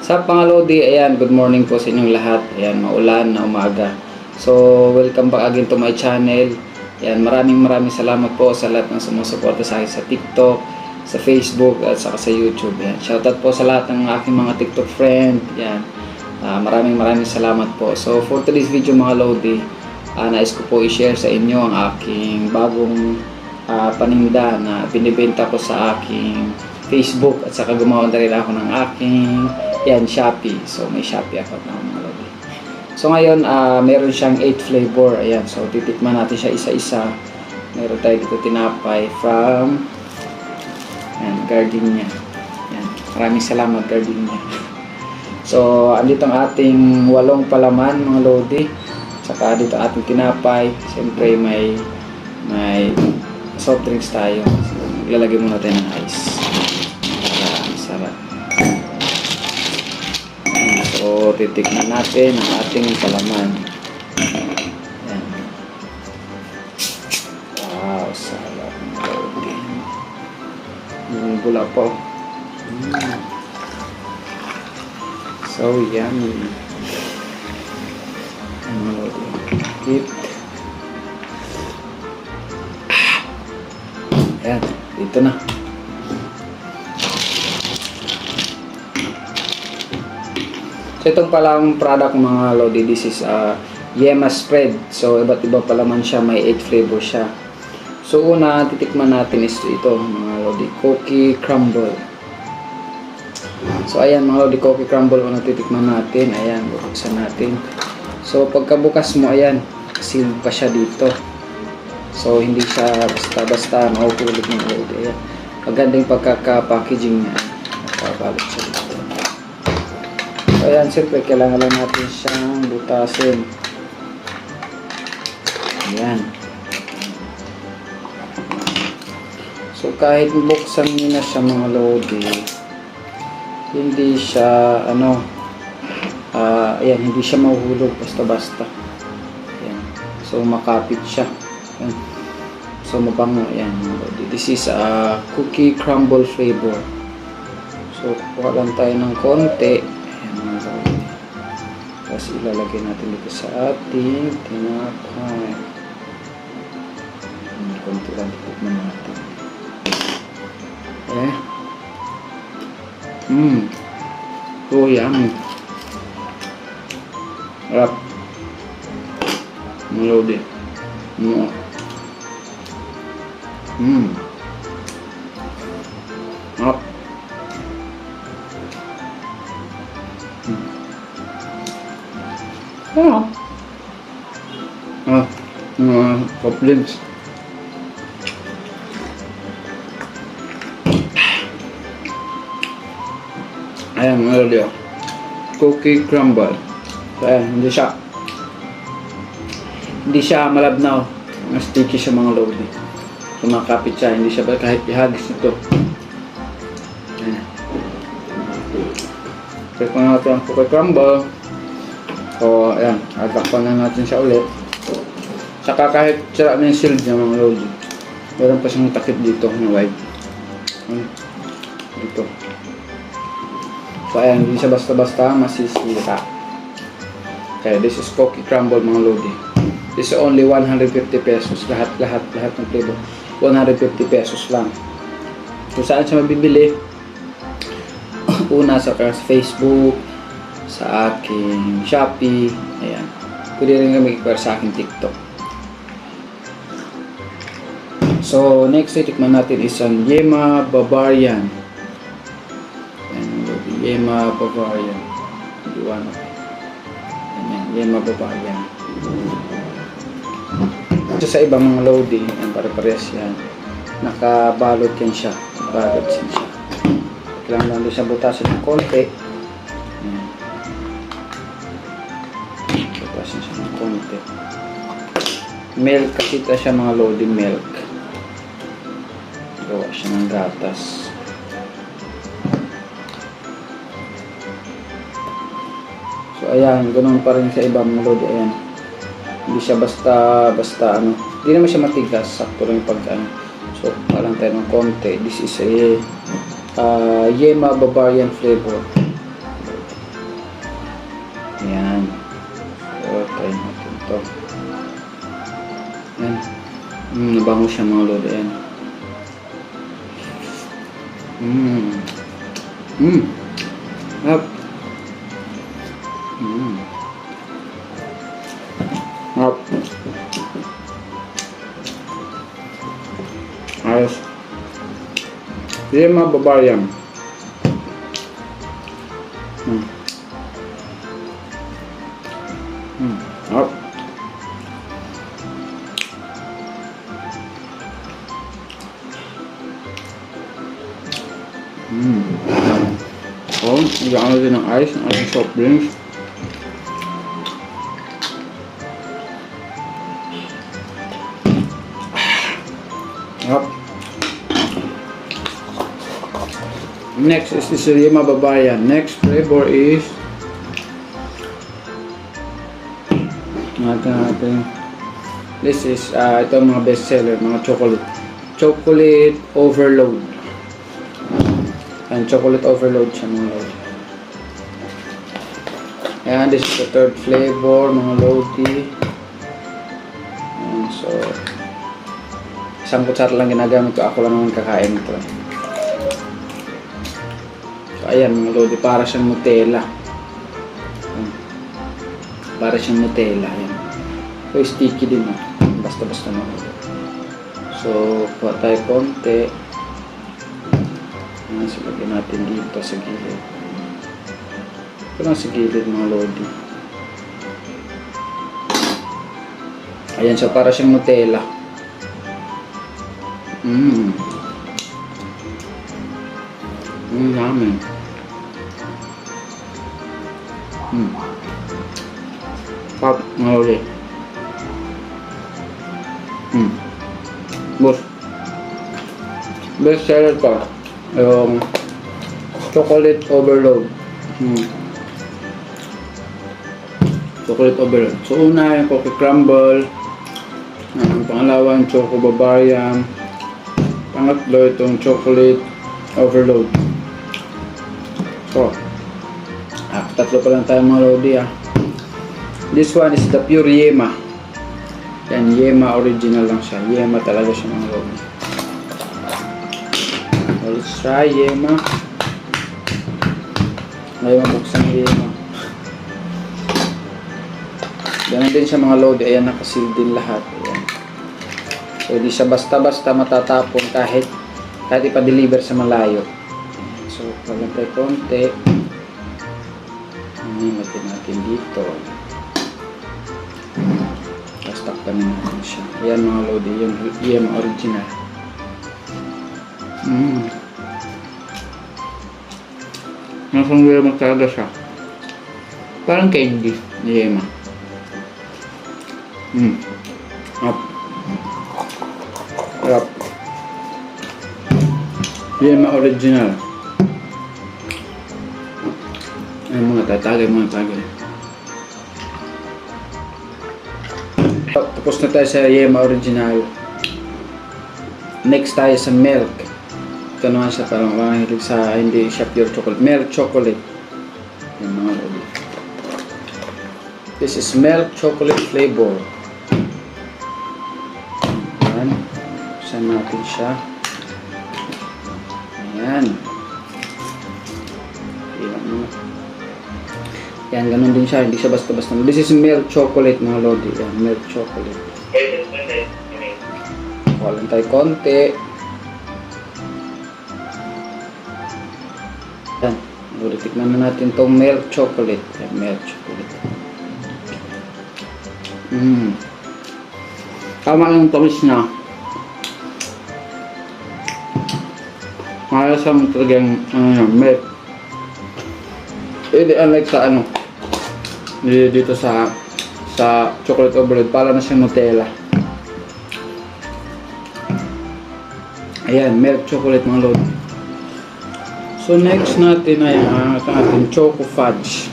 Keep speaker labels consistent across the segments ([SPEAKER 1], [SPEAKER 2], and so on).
[SPEAKER 1] Sa pangalodi, ayan, good morning po sa inyong lahat. Ayan, maulan na umaga. So, welcome back again to my channel. Ayan, maraming salamat po sa lahat ng sumusuporta sa akin sa TikTok, sa Facebook, at saka sa YouTube. Ayan, shoutout po sa lahat ng aking mga TikTok friend. Ayan, maraming salamat po. So, for today's video mga lodi, nais ko po i-share sa inyo ang aking bagong paninda na binibenta ko sa aking Facebook at saka gumawa na rin ako ng aking Shopee. So may Shopee account na mga lodi. So ngayon meron siyang 8 flavor. Ayan, so titikman natin siya isa-isa. Meron tayo dito tinapay from Gardenia. Ayan, maraming salamat Gardenia. So andito ang ating 8 palaman mga lodi. Saka dito ating tinapay. Siyempre may soft drinks tayo. So, ilalagay muna tayo ng ice. Sarap. So, titikman natin ang ating palaman. Ayan. Wow, sarap. Yung bula po. So, yummy. Keep. Ayan, dito na. So itong palang product mga lodi, this is Yema spread. So iba't iba pa laman siya, may 8 flavor siya. So una titikman natin is ito mga lodi, cookie crumble. So ayan mga lodi, cookie crumble una titikman natin. Ayan, bubuksan natin. So pagkabukas mo, ayan, sealed pa siya dito. So hindi siya basta mahuhulog mga lodi. Ayan, maganda yung pagkaka-packaging niya. Nakabalot siya dito. So ayan, siyempre kailangan lang natin siyang butasin. Ayan. So kahit buksan nyo na siya mga lodi, hindi siya ayan, hindi siya mahuhulog basta-basta. Ayan. So makapit siya. Ayan. So mabango. Ayan mga lodi. This is cookie crumble flavor. So kuha lang tayo ng konti. Tapos ilalagay natin dito sa ating tinapay. Konti lang titikman natin. Oh, yummy. Harap. Malodi. Harap. Soft drinks. Ayan mga lodi, cookie crumble. So ayan, hindi siya malabnaw. Mas sticky siya mga lodi. Kumakapit siya, hindi siya kahit ihagis nito. Ayan. So kung natin ang cookie crumble. So ayan, atakpan na natin siya ulit. Saka kahit sira na yung shield niya mga lodi, meron pa siyang takip dito na white. Dito. So ayan, hindi siya basta-basta masisira. Okay, this is cookie crumble mga lodi. This is only 150 pesos. Lahat ng flavor. 150 pesos lang. So saan siya mabibili? Una sa Facebook, sa aking Shopee. Ayan. Pwede rin kami i-share sa aking TikTok. So next titikman natin is ang Yema Bavarian. Yema Bavarian. Yema Bavarian. So sa ibang mga lodi, pare-parehas yan. Nakabalot yan siya. Nakabalot yan siya. Kailangan lang din siya butasin ng konti. Butasin siya ng konti. Milk kasi ito siya mga lodi, milk. Gawa siya ng gatas. So ayan, ganoon pa rin sa iba mga lodi. Ayan, hindi siya basta hindi naman siya matigas, sakto lang yung pagkaan. So parang tayo ng konti. This is a Yema Bavarian flavor. na bango siya mga lodi. Ayan. Up. Up. Ayos. Yema Bavarian. Up. Oh, nagkaan din ng ice, ng ating soft drinks. Up. Next is the Yema Bavarian. Next flavor is natin. This is ito ang mga best seller, mga chocolate overload. And chocolate overload siya mga lodi. And this is the third flavor mga lodi. And so isang kutsara lang ginagamit ko, ako lang naman kakain ito. So ayan mga lodi, para siyang Nutella. Para siyang Nutella, ayan. So sticky din basta-basta mga lodi. So kuha tayo konti. So lagyan natin dito sa gilid. Ito lang sa gilid mga lodi. Ayan, so para siyang Nutella. Yummy. Pop mga lodi. Boss. Best seller pa. Yung chocolate overload. Chocolate overload. So una yung cookie crumble. Ang pangalawa yung choco Bavarian. Pangatlo itong chocolate overload. So tatlo pa lang tayo mga lodi. This one is the pure Yema. Yan, Yema original lang siya. Yema talaga siya mga lodi. Let's try Yema. Ngayon mabuksan Yema. Ganun din siya mga lodi. Ayan, nakasil din lahat. Ayan. So hindi siya basta-basta matatapon kahit ipa-deliver sa malayo. So pagyan tayo konti. Lagyan natin dito. Tapos takpan natin siya. Ayan mga lodi, yung Yema original. Nasang Yema talaga siya. Parang candy ni Yema. Up. Up. Yema original. Ay mga tatagay. Tapos na tayo sa Yema original. Next tayo sa milk. Ito naman siya parang mahilig sa hindi siya pure chocolate. Milk chocolate. Yan mga lodi. This is milk chocolate flavor. Ayan. Buksan natin siya. Ayan. Yan, ganun din siya. Hindi siya basta-basta. This is milk chocolate mga lodi. Yan, milk chocolate. Walang tayo konti. Yan. Tikman na natin itong milk chocolate. Yan, milk chocolate. Tama yung tamis na. Kaya sa talagang milk. Unlike sa dito sa chocolate overload, para na siyang Nutella. Ayan, milk chocolate mga lodi. So next natin ay ating choco fudge.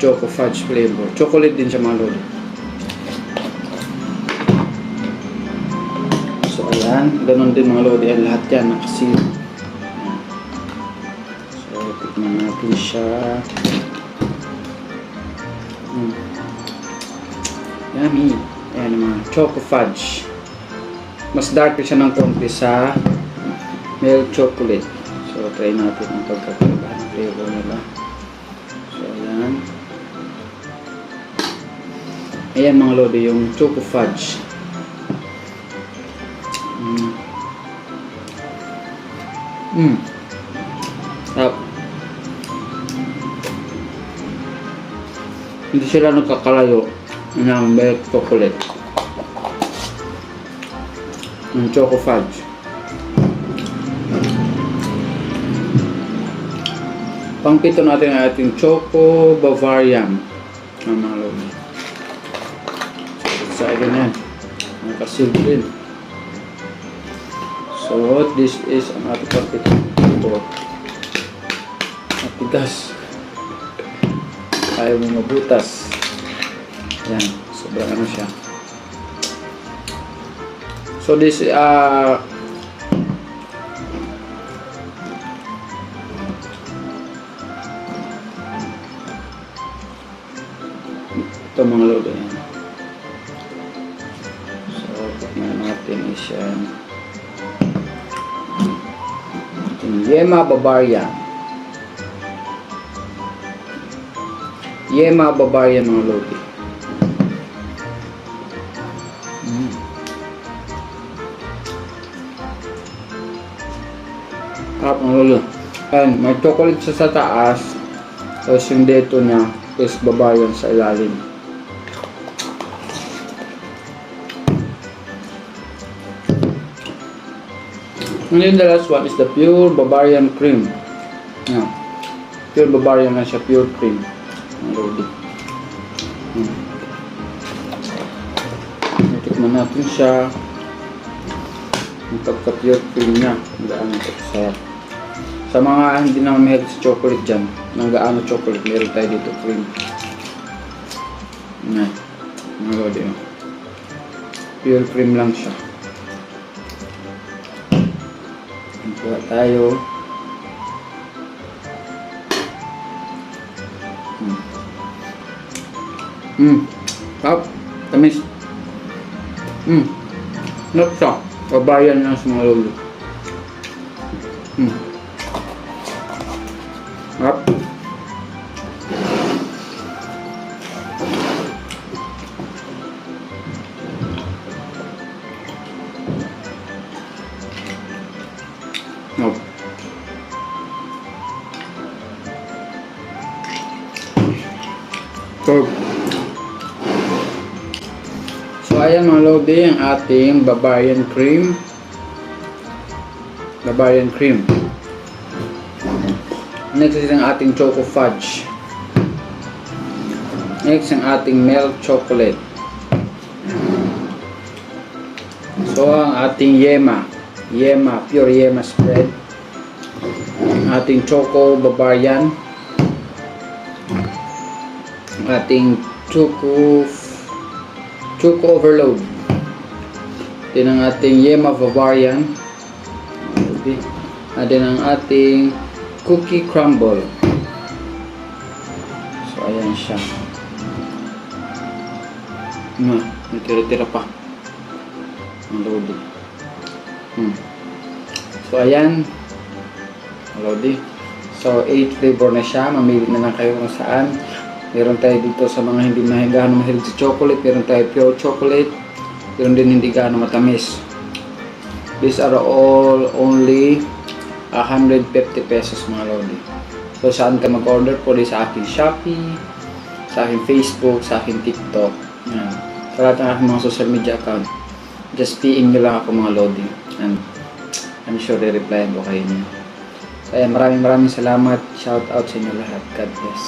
[SPEAKER 1] Choco fudge flavor. Chocolate din siya mga lodi. So ayan, ganun din mga lodi. Ayan, lahat yan nakasil. So tikman natin siya. Yummy. Ayan mga choco fudge. mas dark siya ng konti sa milk chocolate. So, try natin ang pagkakaiba ng flavor nila. So, ayan. Ayan mga lodi, yung choco fudge. Sarap. Hindi sila nagkakalayo ng milk chocolate. Yung choco fudge. Pangpito natin ang ating Choco Bavarian. Ang mga lodi. So, excited na yan. Nakasil din. So, this is ang ating pangpito. Ito. Matigas. Ayaw mo mabutas. Yan. Sobrang ano siya. So, this ito mga lodi. So, tignan natin is yan. Yema Bavarian. Yema Bavarian mga lodi. Sarap mga lodi. Ayan, may chocolate siya sa taas. Tapos yung dito niya is Bavarian sa ilalim. And then the last one is the pure Bavarian cream. Yeah. Pure Bavarian na siya, pure cream. Tikman natin siya. Yung pagka-pure cream niya. Gaano ito sarap. Sa mga hindi na mahilig sa chocolate dyan, ng gaano chocolate, meron tayo dito cream. Yan. Mga lodi. Pure cream lang siya. Kuha tayo. Sarap. Tamis. Sarap siya. Bavarian lang sa mga lolo. Sarap. So ayan mga lodi, ang ating Bavarian cream. Bavarian cream. Next is ang ating choco fudge. Next ang ating milk chocolate. So ang ating Yema, pure Yema spread. Ang ating choco Bavarian. Ang ating choco overload. Din ang ating Yema Bavarian. At din ang ating cookie crumble. So ayan siya. May tira-tira pa. Ang lodi. So ayan. Ang lodi. So 8 flavor na siya. Mamili na lang kayo kung saan. Meron tayo dito sa mga hindi gaano mahilig sa chocolate. Meron tayo pure chocolate. Meron din hindi gaano matamis. These are all only 150 pesos mga lodi. So saan ka mag-order? Pwede sa aking Shopee, sa aking Facebook, sa aking TikTok. Yan. Sa lahat ng aking mga social media account. Just PM nyo lang ako mga lodi. And I'm sure re-replyan ko kayo niya. So ayan, maraming salamat. Shout out sa inyo lahat. God bless.